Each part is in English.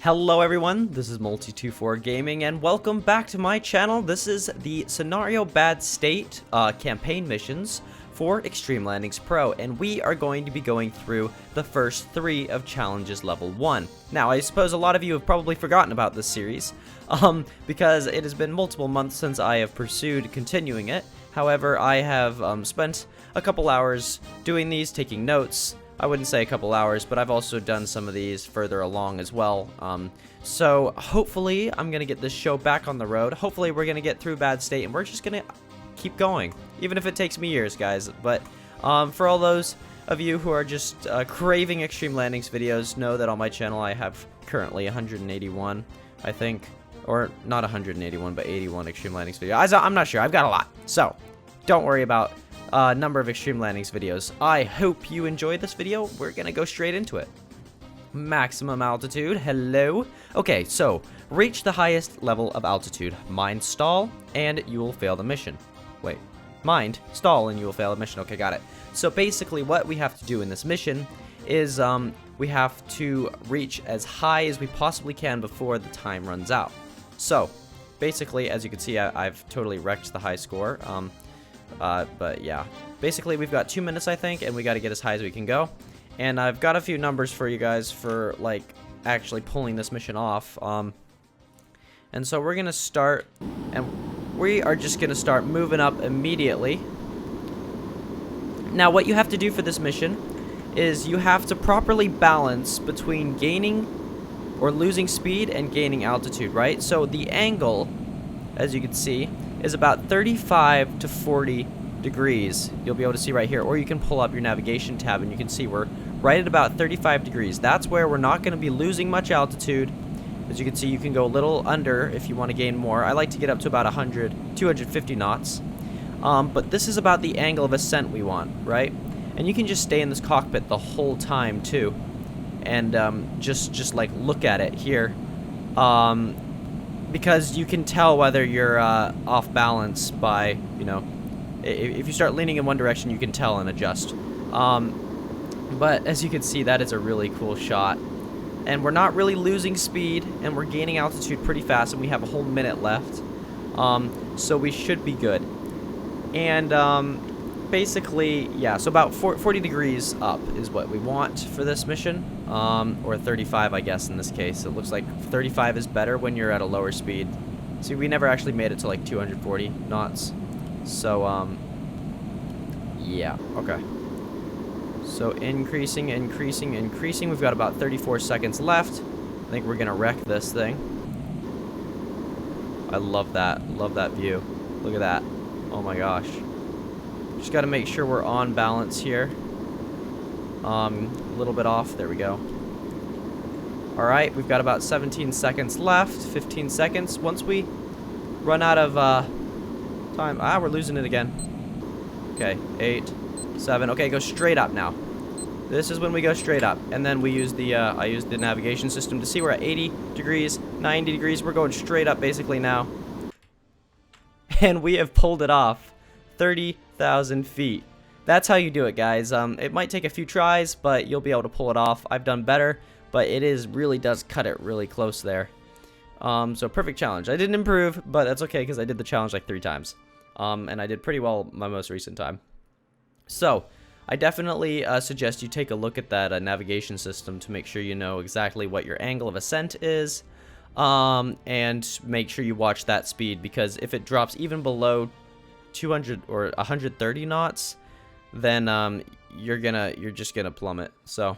Hello everyone, this is Multi24 Gaming and welcome back to my channel. This is the Scenario Bad State campaign missions for Extreme Landings Pro, and we are going to be going through the first 3 of Challenges Level 1. Now, I suppose a lot of you have probably forgotten about this series, because it has been multiple months since I have pursued continuing it. However, I have spent a couple hours doing these, taking notes. I wouldn't say a couple hours, but I've also done some of these further along as well. So hopefully I'm going to get this show back on the road. Hopefully we're going to get through Bad State and we're just going to keep going, even if it takes me years, guys. But for all those of you who are just craving Extreme Landings videos, know that on my channel I have currently 181, I think. Or not 181, but 81 Extreme Landings videos. I'm not sure. I've got a lot. So don't worry about number of Extreme Landings videos. I hope you enjoyed this video. We're gonna go straight into it. Maximum altitude, hello. Okay, so reach the highest level of altitude, mind stall, and you will fail the mission. Wait, mind stall and you will fail the mission. Okay, got it. So basically what we have to do in this mission is we have to reach as high as we possibly can before the time runs out. So basically, as you can see, I've totally wrecked the high score. But yeah, basically we've got 2 minutes, I think, and we got to get as high as we can go. And I've got a few numbers for you guys for like actually pulling this mission off. And so we're gonna start, and we are just gonna start moving up immediately. Now, what you have to do for this mission is you have to properly balance between gaining or losing speed and gaining altitude, right? So the angle, as you can see, is about 35 to 40 degrees. You'll be able to see right here, or you can pull up your navigation tab and you can see we're right at about 35 degrees. That's where we're not going to be losing much altitude. As you can see, you can go a little under if you want to gain more. I like to get up to about 250 knots. But this is about the angle of ascent we want, right? And you can just stay in this cockpit the whole time too, and just like look at it here. Because you can tell whether you're off balance by, you know, if you start leaning in one direction, you can tell and adjust. But as you can see, that is a really cool shot. And we're not really losing speed, and we're gaining altitude pretty fast, and we have a whole minute left. So we should be good. And basically, yeah, so about 40 degrees up is what we want for this mission. Or 35, I guess, in this case. It looks like 35 is better when you're at a lower speed. See, we never actually made it to like 240 knots. So, yeah, okay. So increasing. We've got about 34 seconds left. I think we're gonna wreck this thing. I love that view. Look at that. Oh my gosh. Just gotta make sure we're on balance here. A little bit off. There we go. Alright, we've got about 17 seconds left. 15 seconds. Once we run out of time. We're losing it again. Okay, 8, 7. Okay, go straight up now. This is when we go straight up. And then we use the, I use the navigation system to see we're at 80 degrees, 90 degrees. We're going straight up basically now. And we have pulled it off. 30,000 feet. That's how you do it, guys. It might take a few tries, but you'll be able to pull it off. I've done better, but it really does cut it really close there. So perfect challenge. I didn't improve, but that's okay because I did the challenge like 3 times. And I did pretty well my most recent time. So I definitely suggest you take a look at that navigation system to make sure you know exactly what your angle of ascent is. And make sure you watch that speed, because if it drops even below 200 or 130 knots, then you're just gonna plummet. So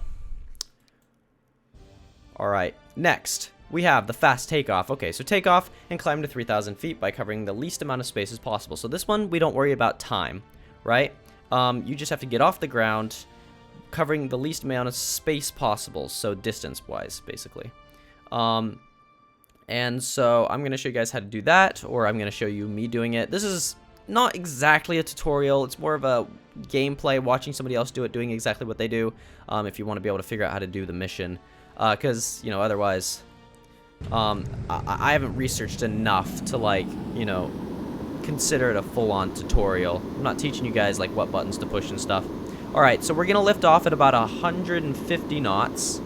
alright, next we have the fast takeoff. Okay, so take off and climb to 3,000 feet by covering the least amount of space as possible. So this one we don't worry about time, right? You just have to get off the ground covering the least amount of space possible, so distance wise basically. And so I'm gonna show you guys how to do that, or I'm gonna show you me doing it. This is not exactly a tutorial, it's more of a gameplay, watching somebody else do it, doing exactly what they do, if you want to be able to figure out how to do the mission, because, you know, otherwise, I haven't researched enough to, like, you know, consider it a full-on tutorial. I'm not teaching you guys, like, what buttons to push and stuff. Alright, so we're gonna lift off at about 150 knots,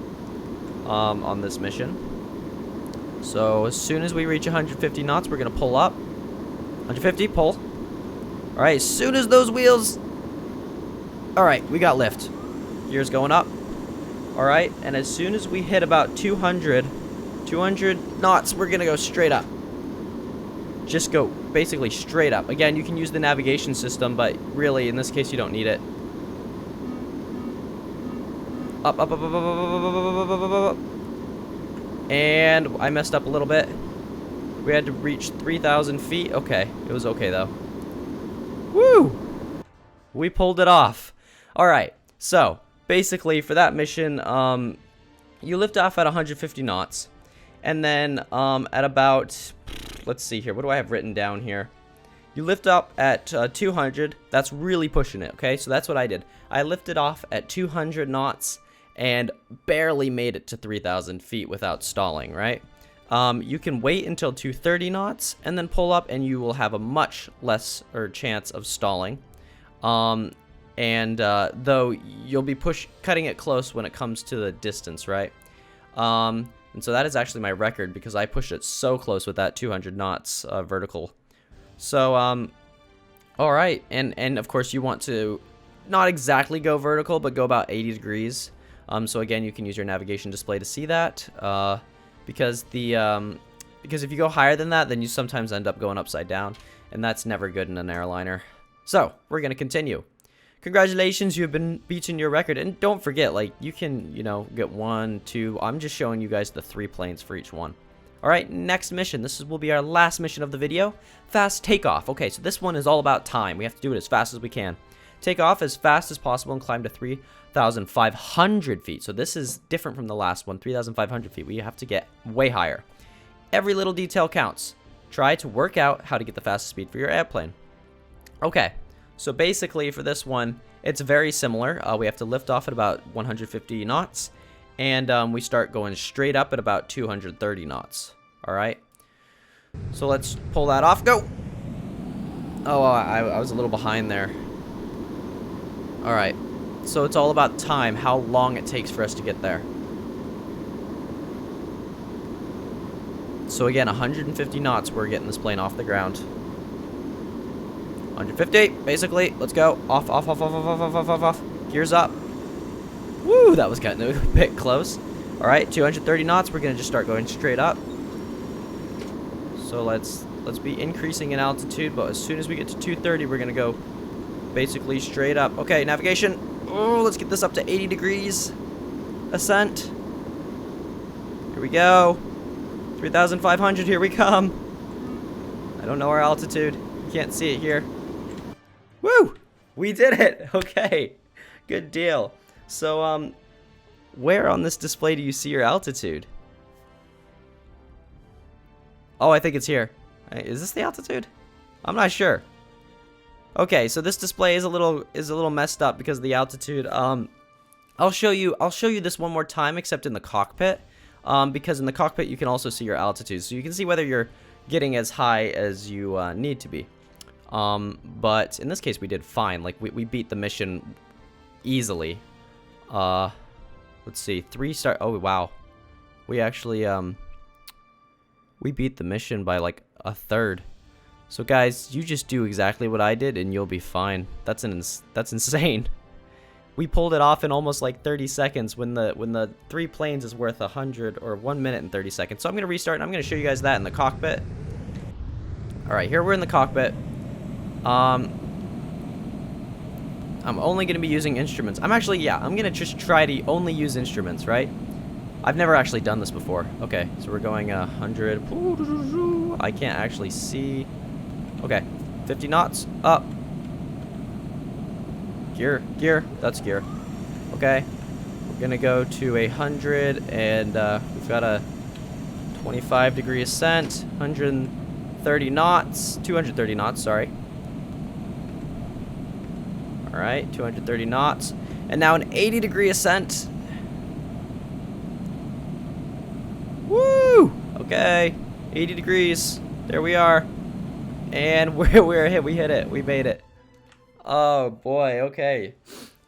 on this mission. So as soon as we reach 150 knots, we're gonna pull up. 150, pull. All right, as soon as those wheels. All right, we got lift. Gears going up. All right, and as soon as we hit about 200 knots, we're gonna go straight up. Just go basically straight up. Again, you can use the navigation system, but really in this case you don't need it. Up, up, up, up, up, up, up, up, up, up, up. And I messed up a little bit. We had to reach 3,000 feet. Okay, it was okay though. Woo! We pulled it off. All right, so basically for that mission, you lift off at 150 knots, and then at about, let's see here, what do I have written down here? You lift up at 200. That's really pushing it. Okay, so that's what I did. I lifted off at 200 knots and barely made it to 3,000 feet without stalling. Right? You can wait until 230 knots and then pull up, and you will have a much less chance of stalling. Though you'll be cutting it close when it comes to the distance, right? And so that is actually my record because I pushed it so close with that 200 knots vertical. So all right, and of course you want to not exactly go vertical, but go about 80 degrees. So again, you can use your navigation display to see that. Because if you go higher than that, then you sometimes end up going upside down, and that's never good in an airliner. So we're gonna continue. Congratulations, you have been beating your record, and don't forget, like, you can, get 1, 2. I'm just showing you guys the 3 planes for each one. All right, next mission. This will be our last mission of the video. Fast takeoff. Okay, so this one is all about time. We have to do it as fast as we can. Take off as fast as possible and climb to 3,500 feet. So this is different from the last one, 3,500 feet. We have to get way higher. Every little detail counts. Try to work out how to get the fastest speed for your airplane. Okay, so basically for this one, it's very similar. We have to lift off at about 150 knots, and we start going straight up at about 230 knots. All right, so let's pull that off. Go! Oh, I was a little behind there. All right, so it's all about time, how long it takes for us to get there. So again, 150 knots, we're getting this plane off the ground. 150, basically. Let's go. Off, off, off, off, off, off, off, off, off. Gears up. Woo, that was getting a bit close. All right, 230 knots. We're gonna just start going straight up. So let's be increasing in altitude, but as soon as we get to 230, we're gonna go basically straight up. Okay, navigation. Oh, let's get this up to 80 degrees. Ascent. Here we go. 3,500, here we come. I don't know our altitude. You can't see it here. Woo! We did it! Okay. Good deal. So, where on this display do you see your altitude? Oh, I think it's here. Is this the altitude? I'm not sure. Okay, so this display is a little messed up because of the altitude. I'll show you this one more time, except in the cockpit. Because in the cockpit you can also see your altitude, so you can see whether you're getting as high as you need to be. But in this case we did fine. Like we beat the mission easily. Let's see, 3-star. Oh wow, we actually we beat the mission by like a third. So guys, you just do exactly what I did and you'll be fine. That's insane. We pulled it off in almost like 30 seconds when the 3 planes is worth 100 or 1 minute and 30 seconds. So I'm gonna restart and I'm gonna show you guys that in the cockpit. All right, here we're in the cockpit. I'm only gonna be using instruments. I'm gonna just try to only use instruments, right? I've never actually done this before. Okay, so we're going 100. I can't actually see. Okay, 50 knots up. Gear, that's gear. Okay, we're gonna go to 100, and we've got a 25-degree ascent, 130 knots, 230 knots, sorry. All right, 230 knots, and now an 80-degree ascent. Woo! Okay, 80 degrees. There we are, and we hit it. We made it. Oh boy, okay.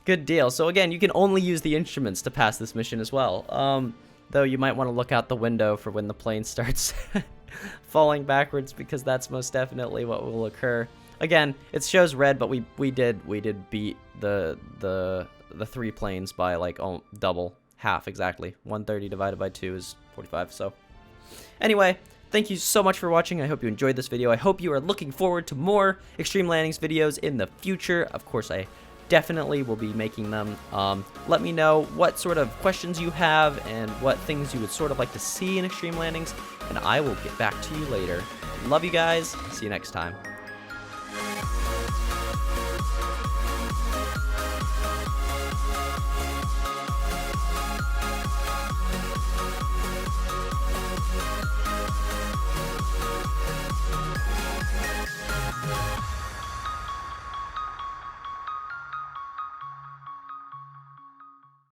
Good deal. So again, you can only use the instruments to pass this mission as well. Though you might want to look out the window for when the plane starts falling backwards, because that's most definitely what will occur. Again, it shows red, but we did beat the 3 planes by like double, half exactly. 130 divided by 2 is 45. So anyway, thank you so much for watching. I hope you enjoyed this video. I hope you are looking forward to more Extreme Landings videos in the future. Of course, I definitely will be making them. Let me know what sort of questions you have and what things you would sort of like to see in Extreme Landings, and I will get back to you later. Love you guys. See you next time.